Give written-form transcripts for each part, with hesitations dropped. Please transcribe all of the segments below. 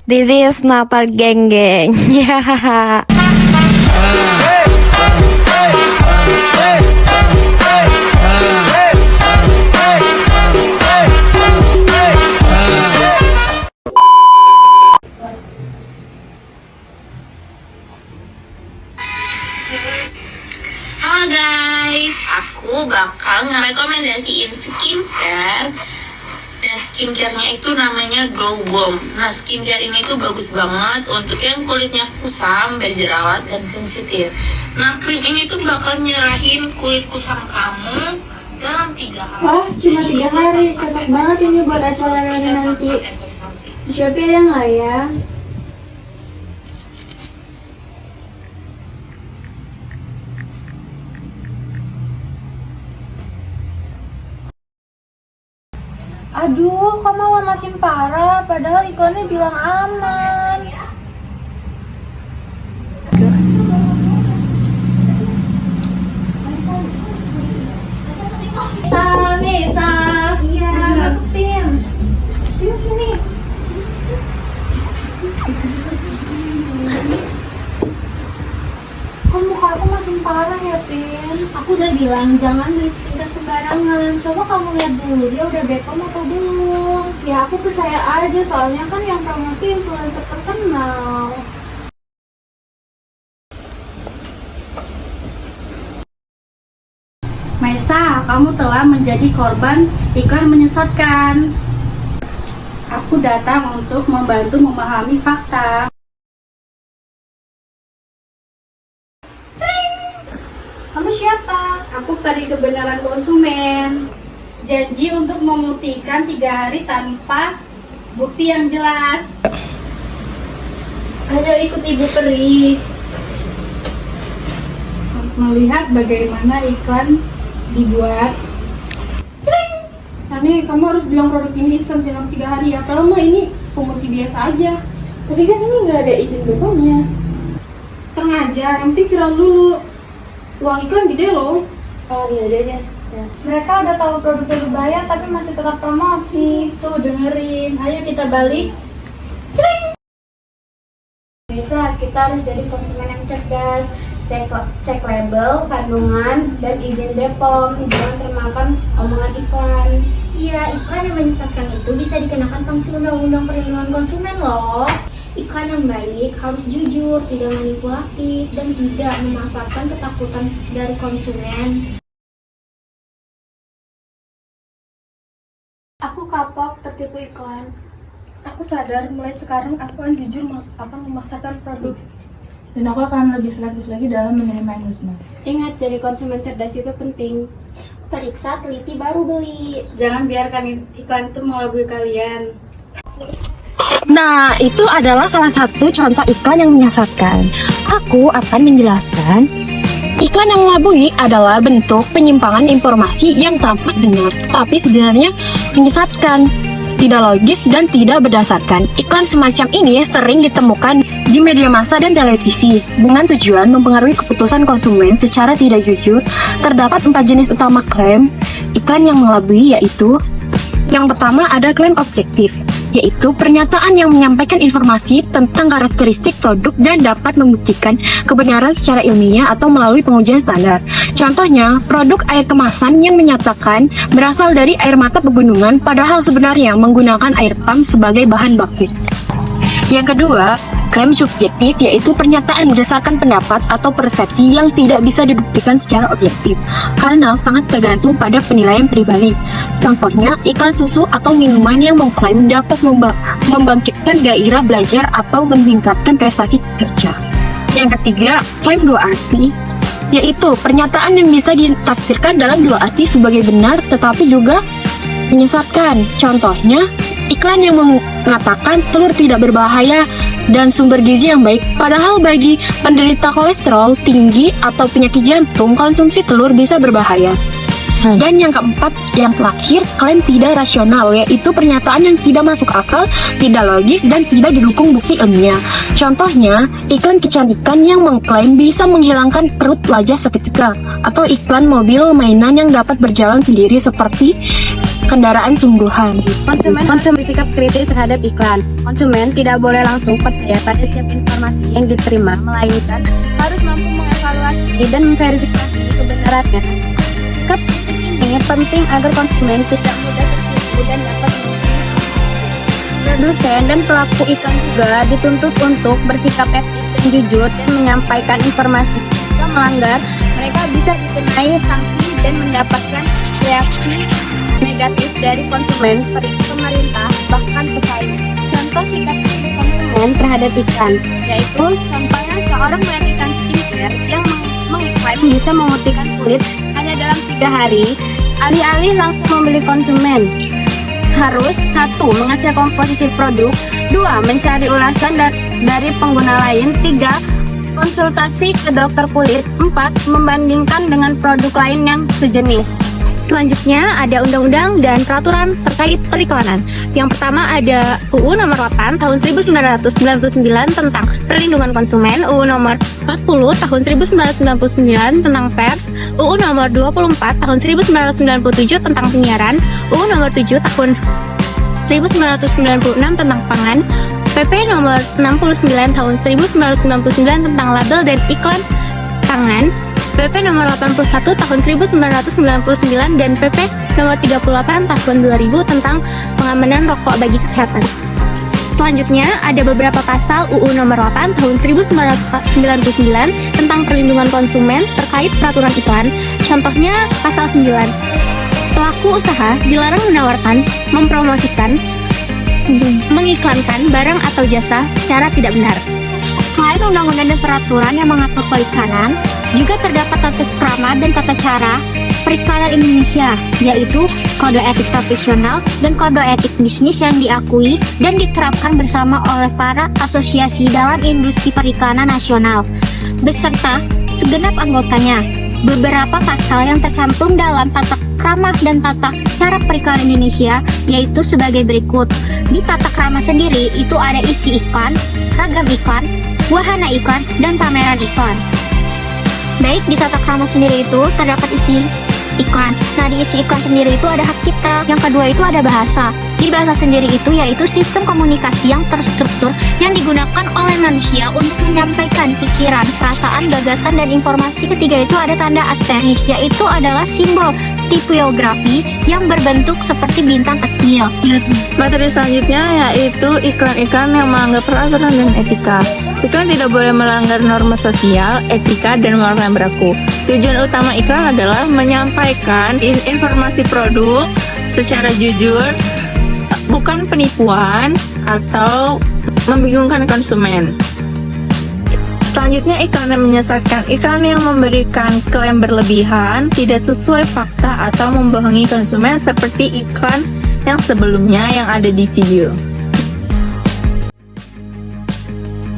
This is not our geng. Yeah. Halo guys, aku bakal ngerekomendasiin skincare. Dan skincare-nya itu namanya Glow Bomb. Nah, skincare ini tuh bagus banget untuk yang kulitnya kusam, berjerawat, dan sensitif. Nah, krim ini tuh bakal nyerahin kulit kusam kamu dalam 3 hari. Wah, cuma 3 hari. Cocok banget ini buat acara nanti. Di Shopee ada nggak ya? Aduh, kok malah makin parah, padahal iklannya bilang aman. Mesa. Iya, masukin. Sini. Kok muka aku makin parah ya, Pin? Aku udah bilang jangan beli skincare sembarangan. Coba kamu lihat dulu dia udah BPOM atau belum. Ya aku percaya aja, soalnya kan yang promosi influencer terkenal. Maisa, kamu telah menjadi korban iklan menyesatkan. Aku datang untuk membantu memahami fakta. Kamu siapa? Aku peri kebenaran konsumen. Janji untuk memutihkan 3 hari tanpa bukti yang jelas. Ayo ikut Ibu Peri. Melihat bagaimana iklan dibuat. Nah nih, kamu harus bilang produk ini instan dalam 3 hari ya. Kalau mah ini pemutih biasa aja. Tapi kan ini nggak ada izin BPOM-nya. Tenang aja, yang penting viral dulu. Uang iklan gede loh. Oh iya deh. Ya. Mereka udah tahu produknya berbahaya tapi masih tetap promosi. Tuh dengerin. Ayo kita balik. Bisa, kita harus jadi konsumen yang cerdas. Cek label, kandungan, dan izin BPOM. Jangan termakan omongan iklan. Iya, iklan yang menyesatkan itu bisa dikenakan sanksi Undang-Undang Perlindungan Konsumen loh. Iklan yang baik harus jujur, tidak manipulatif, dan tidak memanfaatkan ketakutan dari konsumen. Aku kapok tertipu iklan. Aku sadar mulai sekarang aku akan jujur akan memasarkan produk. Dan aku akan lebih selektif lagi dalam menerima endorsement. Ingat, jadi konsumen cerdas itu penting. Periksa, teliti, baru beli. Jangan biarkan iklan itu mengelabui kalian. Nah, itu adalah salah satu contoh iklan yang menyesatkan. Aku akan menjelaskan. Iklan yang melabui adalah bentuk penyimpangan informasi yang tampak benar, tapi sebenarnya menyesatkan, tidak logis, dan tidak berdasarkan. Iklan semacam ini sering ditemukan di media massa dan televisi dengan tujuan mempengaruhi keputusan konsumen secara tidak jujur. Terdapat 4 jenis utama klaim iklan yang melabui, yaitu yang pertama ada klaim objektif, yaitu pernyataan yang menyampaikan informasi tentang karakteristik produk dan dapat membuktikan kebenaran secara ilmiah atau melalui pengujian standar. Contohnya, produk air kemasan yang menyatakan berasal dari air mata pegunungan, padahal sebenarnya menggunakan air pump sebagai bahan baku. Yang kedua, klaim subjektif, yaitu pernyataan berdasarkan pendapat atau persepsi yang tidak bisa dibuktikan secara objektif karena sangat tergantung pada penilaian pribadi. Contohnya, iklan susu atau minuman yang mengklaim dapat membangkitkan gairah belajar atau meningkatkan prestasi kerja. Yang ketiga, klaim 2 arti, yaitu pernyataan yang bisa ditafsirkan dalam 2 arti sebagai benar tetapi juga menyesatkan. Contohnya, iklan yang mengatakan telur tidak berbahaya dan sumber gizi yang baik. Padahal bagi penderita kolesterol tinggi atau penyakit jantung, konsumsi telur bisa berbahaya. Dan yang keempat, yang terakhir, klaim tidak rasional, yaitu pernyataan yang tidak masuk akal, tidak logis, dan tidak didukung bukti ilmiah. Contohnya, iklan kecantikan yang mengklaim bisa menghilangkan perut wajah seketika, atau iklan mobil mainan yang dapat berjalan sendiri seperti kendaraan sungguhan. Konsumen bersikap kritis terhadap iklan. Konsumen tidak boleh langsung percaya pada setiap informasi yang diterima, melainkan harus mampu mengevaluasi dan memverifikasi kebenarannya. Sikap kritis ini penting agar konsumen tidak mudah tertipu dan dapat mengikuti. Produsen dan pelaku iklan juga dituntut untuk bersikap etis dan jujur dan menyampaikan informasi. Jika melanggar, mereka bisa dikenai sanksi dan mendapatkan reaksi negatif dari konsumen, pemerintah, bahkan pesaing. Contoh sikap kritis konsumen terhadap iklan, yaitu contohnya seorang brand iklan skincare yang mengklaim bisa memutihkan kulit hanya dalam 3 hari. Alih-alih langsung membeli, konsumen harus 1. Mengecek komposisi produk, 2. Mencari ulasan dari pengguna lain, 3. Konsultasi ke dokter kulit, 4. Membandingkan dengan produk lain yang sejenis. Selanjutnya ada undang-undang dan peraturan terkait periklanan. Yang pertama ada UU nomor 8 tahun 1999 tentang perlindungan konsumen, UU nomor 40 tahun 1999 tentang pers, UU nomor 24 tahun 1997 tentang penyiaran, UU nomor 7 tahun 1996 tentang pangan, PP nomor 69 tahun 1999 tentang label dan iklan pangan, PP nomor 81 tahun 1999 dan PP nomor 38 tahun 2000 tentang pengamanan rokok bagi kesehatan. Selanjutnya ada beberapa pasal UU nomor 8 tahun 1999 tentang perlindungan konsumen terkait peraturan iklan. Contohnya pasal 9. Pelaku usaha dilarang menawarkan, mempromosikan, mengiklankan barang atau jasa secara tidak benar. Selain undang-undang dan peraturan yang mengatur periklanan, juga terdapat tata krama dan tata cara periklanan Indonesia, yaitu Kode Etik Profesional dan Kode Etik Bisnis yang diakui dan diterapkan bersama oleh para asosiasi dalam industri periklanan nasional, beserta segenap anggotanya. Beberapa pasal yang tercantum dalam tata krama dan tata cara periklanan Indonesia yaitu sebagai berikut. Di tata krama sendiri itu ada isi iklan, ragam iklan, wahana iklan, dan pameran iklan. Baik, di tata krama sendiri itu terdapat isi iklan. Nah, di isi iklan sendiri itu ada hak cipta. Yang kedua itu ada bahasa. Di bahasa sendiri itu yaitu sistem komunikasi yang terstruktur yang digunakan oleh manusia untuk menyampaikan pikiran, perasaan, gagasan, dan informasi. Ketiga itu ada tanda asteris, yaitu adalah simbol tipografi yang berbentuk seperti bintang kecil. Materi selanjutnya yaitu iklan-iklan yang melanggar peraturan dan etika. Iklan tidak boleh melanggar norma sosial, etika, dan moral yang berlaku. Tujuan utama iklan adalah menyampaikan informasi produk secara jujur, bukan penipuan atau membingungkan konsumen. Selanjutnya iklan yang menyesatkan. Iklan yang memberikan klaim berlebihan, tidak sesuai fakta atau membohongi konsumen seperti iklan yang sebelumnya yang ada di video.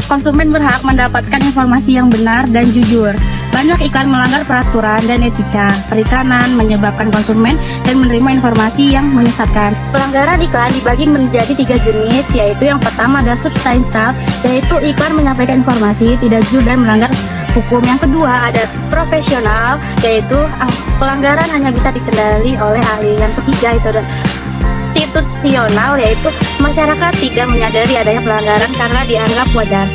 Konsumen berhak mendapatkan informasi yang benar dan jujur. Banyak iklan melanggar peraturan dan etika periklanan, menyebabkan konsumen dan menerima informasi yang menyesatkan. Pelanggaran iklan dibagi menjadi 3 jenis, yaitu yang pertama ada substansial, yaitu iklan menyampaikan informasi tidak jujur dan melanggar hukum. Yang kedua ada profesional, yaitu pelanggaran hanya bisa dikendali oleh ahli. Yang ketiga itu ada situasional, yaitu masyarakat tidak menyadari adanya pelanggaran karena dianggap wajar.